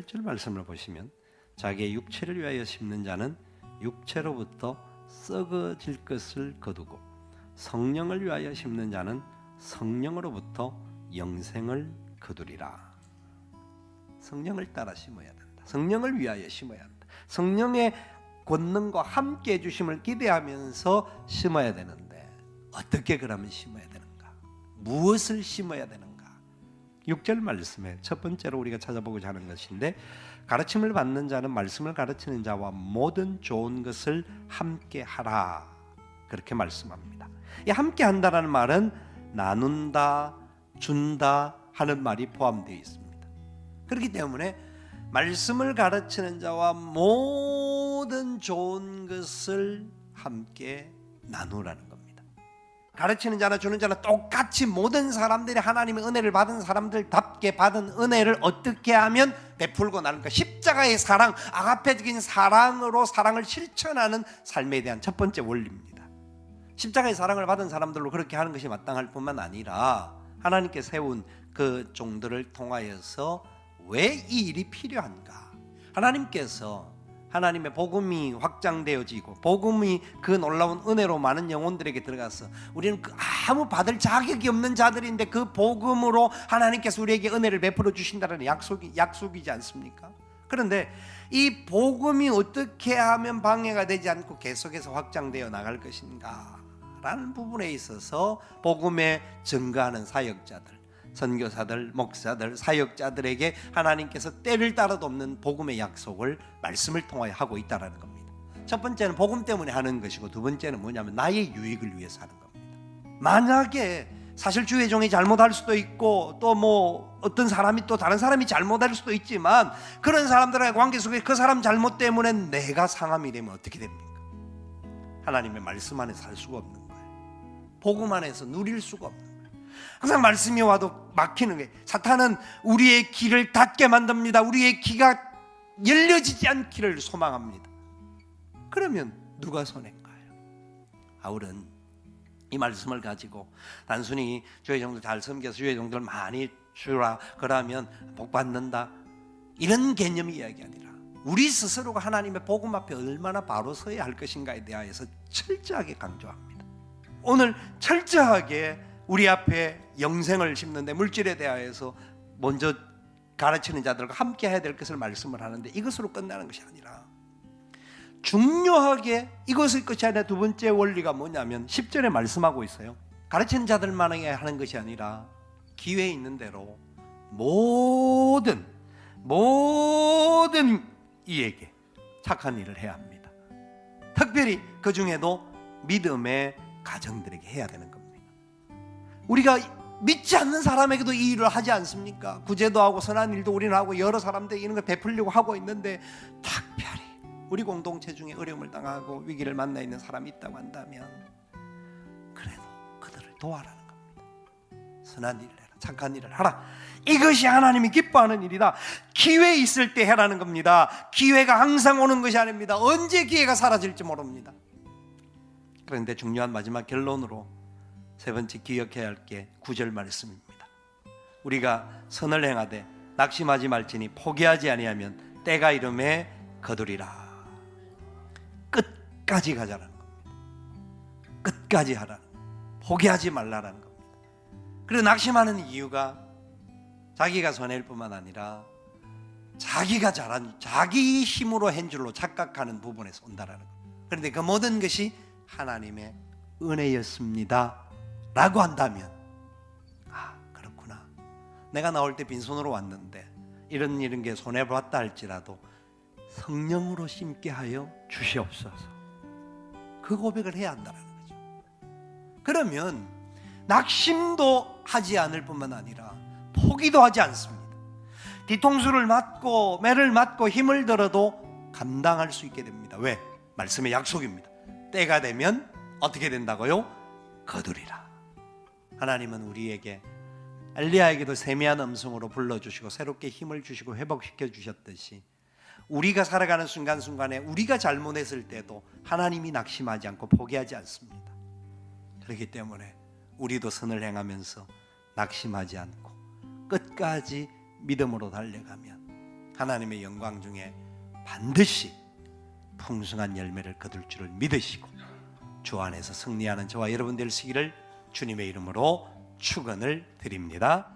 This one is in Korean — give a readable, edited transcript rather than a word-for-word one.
8절 말씀을 보시면 자기의 육체를 위하여 심는 자는 육체로부터 썩어질 것을 거두고 성령을 위하여 심는 자는 성령으로부터 영생을 거두리라. 성령을 따라 심어야 된다. 성령을 위하여 심어야 한다. 성령의 권능과 함께 해주심을 기대하면서 심어야 되는데 어떻게 그러면 심어야 되는가? 무엇을 심어야 되는가? 6절 말씀에 첫 번째로 우리가 찾아보고자 하는 것인데, 가르침을 받는 자는 말씀을 가르치는 자와 모든 좋은 것을 함께 하라, 그렇게 말씀합니다. 이 함께 한다라는 말은 나눈다, 준다 하는 말이 포함되어 있습니다. 그렇기 때문에 말씀을 가르치는 자와 모든 좋은 것을 함께 나누라는 겁니다. 가르치는 자나 주는 자나 똑같이 모든 사람들이 하나님의 은혜를 받은 사람들답게 받은 은혜를 어떻게 하면 베풀고 나는가? 십자가의 사랑, 아가페적인 사랑으로 사랑을 실천하는 삶에 대한 첫 번째 원리입니다. 십자가의 사랑을 받은 사람들로 그렇게 하는 것이 마땅할 뿐만 아니라 하나님께 세운 그 종들을 통하여서 왜 이 일이 필요한가? 하나님께서 하나님의 복음이 확장되어지고 복음이 그 놀라운 은혜로 많은 영혼들에게 들어가서 우리는 아무 받을 자격이 없는 자들인데 그 복음으로 하나님께서 우리에게 은혜를 베풀어 주신다는 약속이지 않습니까? 그런데 이 복음이 어떻게 하면 방해가 되지 않고 계속해서 확장되어 나갈 것인가 라는 부분에 있어서 복음에 증거하는 사역자들, 선교사들, 목사들, 사역자들에게 하나님께서 때를 따라도 없는 복음의 약속을 말씀을 통하여 하고 있다는 겁니다. 첫 번째는 복음 때문에 하는 것이고, 두 번째는 뭐냐면 나의 유익을 위해서 하는 겁니다. 만약에 사실 주의 종이 잘못할 수도 있고 또 뭐 어떤 사람이 또 다른 사람이 잘못할 수도 있지만, 그런 사람들과의 관계 속에 그 사람 잘못 때문에 내가 상함이 되면 어떻게 됩니까? 하나님의 말씀 안에서 살 수가 없는 거예요. 복음 안에서 누릴 수가 없는 거예요. 항상 말씀이 와도 막히는 거예요. 사탄은 우리의 길을 닫게 만듭니다. 우리의 귀가 열려지지 않기를 소망합니다. 그러면 누가 손해인가요? 바울은 이 말씀을 가지고 단순히 주의 종들 잘 섬겨서 주의 종들 많이 주라 그러면 복 받는다, 이런 개념의 이야기 아니라 우리 스스로가 하나님의 복음 앞에 얼마나 바로 서야 할 것인가에 대하여서 철저하게 강조합니다. 오늘 철저하게 우리 앞에 영생을 심는데 물질에 대하여서 먼저 가르치는 자들과 함께 해야 될 것을 말씀을 하는데, 이것으로 끝나는 것이 아니라 중요하게 이것의 끝이 아니라 두 번째 원리가 뭐냐면 10절에 말씀하고 있어요. 가르치는 자들만에게 하는 것이 아니라 기회 있는 대로 모든 이에게 착한 일을 해야 합니다. 특별히 그 중에도 믿음의 가정들에게 해야 되는 겁니다. 우리가 믿지 않는 사람에게도 이 일을 하지 않습니까? 구제도 하고 선한 일도 우리는 하고 여러 사람들에게 이런 걸 베풀려고 하고 있는데, 특별히 우리 공동체 중에 어려움을 당하고 위기를 만나 있는 사람이 있다고 한다면 그래도 그들을 도와라는 겁니다. 선한 일을 해라, 착한 일을 하라. 이것이 하나님이 기뻐하는 일이다. 기회 있을 때 해라는 겁니다. 기회가 항상 오는 것이 아닙니다. 언제 기회가 사라질지 모릅니다. 그런데 중요한 마지막 결론으로 세 번째 기억해야 할 게 9절 말씀입니다. 우리가 선을 행하되 낙심하지 말지니 포기하지 아니하면 때가 이름에 거두리라. 끝까지 가자라는 겁니다. 끝까지 하라는 겁니다. 포기하지 말라라는 겁니다. 그리고 낙심하는 이유가 자기가 손해일 뿐만 아니라 자기가 잘한, 자기 힘으로 한 줄로 착각하는 부분에서 온다라는 겁니다. 그런데 그 모든 것이 하나님의 은혜였습니다 라고 한다면, 아, 그렇구나, 내가 나올 때 빈손으로 왔는데 이런 게 손해봤다 할지라도 성령으로 심게 하여 주시옵소서, 그 고백을 해야 한다는 거죠. 그러면 낙심도 하지 않을 뿐만 아니라 포기도 하지 않습니다. 뒤통수를 맞고 매를 맞고 힘을 들어도 감당할 수 있게 됩니다. 왜? 말씀의 약속입니다. 때가 되면 어떻게 된다고요? 거두리라. 하나님은 우리에게 엘리야에게도 세미한 음성으로 불러주시고 새롭게 힘을 주시고 회복시켜 주셨듯이, 우리가 살아가는 순간순간에 우리가 잘못했을 때도 하나님이 낙심하지 않고 포기하지 않습니다. 그렇기 때문에 우리도 선을 행하면서 낙심하지 않고 끝까지 믿음으로 달려가면 하나님의 영광 중에 반드시 풍성한 열매를 거둘 줄을 믿으시고 주 안에서 승리하는 저와 여러분 되시기를 주님의 이름으로 축원을 드립니다.